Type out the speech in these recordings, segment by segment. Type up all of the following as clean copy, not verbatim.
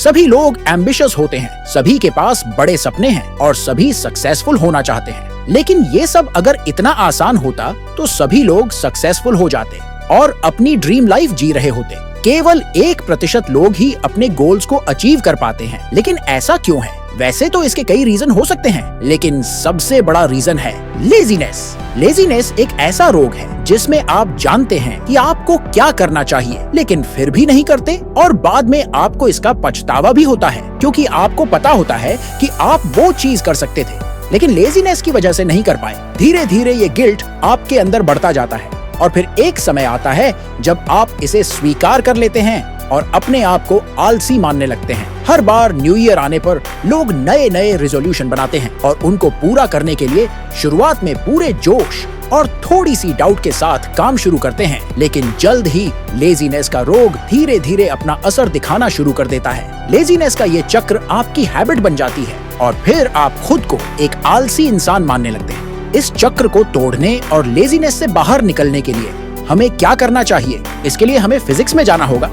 सभी लोग एम्बिशियस होते हैं, सभी के पास बड़े सपने हैं और सभी सक्सेसफुल होना चाहते हैं। लेकिन ये सब अगर इतना आसान होता तो सभी लोग सक्सेसफुल हो जाते और अपनी ड्रीम लाइफ जी रहे होते। केवल 1% लोग ही अपने गोल्स को अचीव कर पाते हैं। लेकिन ऐसा क्यों है? वैसे तो इसके कई रीजन हो सकते हैं, लेकिन सबसे बड़ा रीजन है लेजीनेस। लेजीनेस एक ऐसा रोग है जिसमें आप जानते हैं कि आपको क्या करना चाहिए, लेकिन फिर भी नहीं करते और बाद में आपको इसका पछतावा भी होता है, क्योंकि आपको पता होता है कि आप वो चीज कर सकते थे, लेकिन लेजीनेस की वजह से नहीं कर पाए। धीरे धीरे ये गिल्ट आपके अंदर बढ़ता जाता है और फिर एक समय आता है जब आप इसे स्वीकार कर लेते हैं और अपने आप को आलसी मानने लगते हैं। हर बार न्यू ईयर आने पर लोग नए नए रिजोल्यूशन बनाते हैं और उनको पूरा करने के लिए शुरुआत में पूरे जोश और थोड़ी सी डाउट के साथ काम शुरू करते हैं, लेकिन जल्द ही लेजीनेस का रोग धीरे धीरे अपना असर दिखाना शुरू कर देता है। लेजीनेस का ये चक्र आपकी हैबिट बन जाती है और फिर आप खुद को एक आलसी इंसान मानने लगते हैं। इस चक्र को तोड़ने और लेजीनेस से बाहर निकलने के लिए हमें क्या करना चाहिए? इसके लिए हमें फिजिक्स में जाना होगा।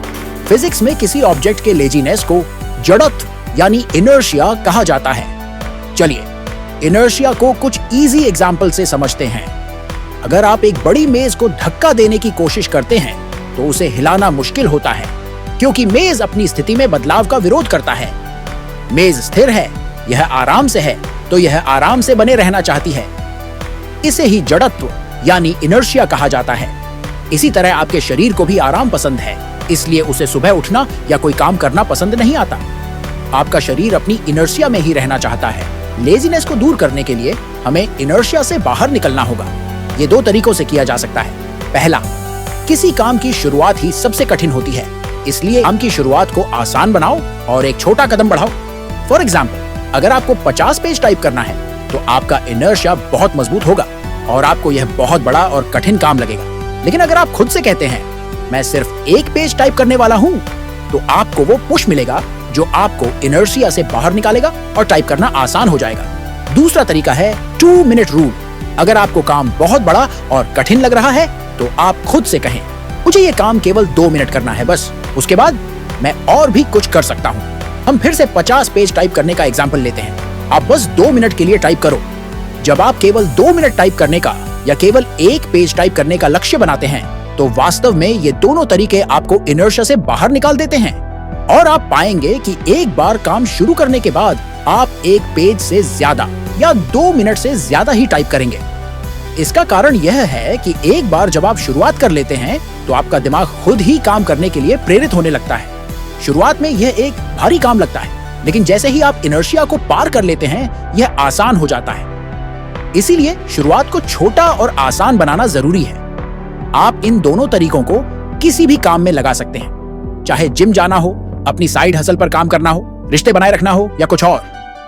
फिजिक्स में किसी ऑब्जेक्ट के लेजीनेस को जड़त्व यानी इनर्शिया कहा जाता है। चलिए इनर्शिया को कुछ इजी एग्जाम्पल से समझते हैं। अगर आप एक बड़ी मेज को धक्का देने की कोशिश करते हैं तो उसे हिलाना मुश्किल होता है, क्योंकि मेज अपनी स्थिति में बदलाव का विरोध करता है। मेज स्थिर है, यह आराम से है, तो यह आराम से बने रहना चाहती है। इसे ही जड़त्व यानी इनर्शिया कहा जाता है। इसी तरह आपके शरीर को भी आराम पसंद है, इसलिए उसे सुबह उठना या कोई काम करना पसंद नहीं आता। आपका शरीर अपनी इनर्शिया में ही रहना चाहता है। लेजीनेस को दूर करने के लिए हमें इनर्शिया से बाहर निकलना होगा। ये 2 तरीकों से किया जा सकता है। पहला, किसी काम की शुरुआत ही सबसे कठिन होती है, इसलिए काम की शुरुआत को आसान बनाओ और एक छोटा कदम बढ़ाओ। फॉर एग्जाम्पल, अगर आपको 50 पेज टाइप करना है तो आपका इनर्शिया बहुत मजबूत होगा और आपको यह बहुत बड़ा और कठिन काम लगेगा। लेकिन अगर आप खुद से कहते हैं मैं सिर्फ 1 पेज टाइप करने वाला हूँ, तो आपको वो पुश मिलेगा जो आपको इनर्शिया से बाहर निकालेगा और टाइप करना आसान हो जाएगा। दूसरा तरीका है 2 मिनट रूल। अगर आपको काम बहुत बड़ा और कठिन लग रहा है तो आप खुद से कहें मुझे ये काम केवल 2 मिनट करना है बस, उसके बाद मैं और भी कुछ कर सकता हूँ। हम फिर से 50 पेज टाइप करने का एग्जाम्पल लेते हैं। आप बस 2 मिनट के लिए टाइप करो। जब आप केवल 2 मिनट टाइप करने का या केवल 1 पेज टाइप करने का लक्ष्य बनाते हैं तो वास्तव में ये दोनों तरीके आपको इनर्शिया से बाहर निकाल देते हैं और आप पाएंगे कि एक बार काम शुरू करने के बाद आप 1 पेज से ज्यादा या 2 मिनट से ज्यादा ही टाइप करेंगे। इसका कारण यह है कि एक बार जब आप शुरुआत कर लेते हैं तो आपका दिमाग खुद ही काम करने के लिए प्रेरित होने लगता है। शुरुआत में यह एक भारी काम लगता है, लेकिन जैसे ही आप इनर्शिया को पार कर लेते हैं यह आसान हो जाता है। इसीलिए शुरुआत को छोटा और आसान बनाना जरूरी है। आप इन दोनों तरीकों को किसी भी काम में लगा सकते हैं, चाहे जिम जाना हो, अपनी साइड हसल पर काम करना हो, रिश्ते बनाए रखना हो या कुछ और।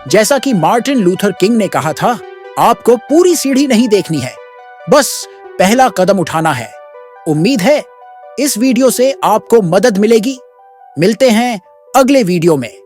जैसा कि मार्टिन लूथर किंग ने कहा था, आपको पूरी सीढ़ी नहीं देखनी है, बस पहला कदम उठाना है। उम्मीद है इस वीडियो से आपको मदद मिलेगी। मिलते हैं अगले वीडियो में।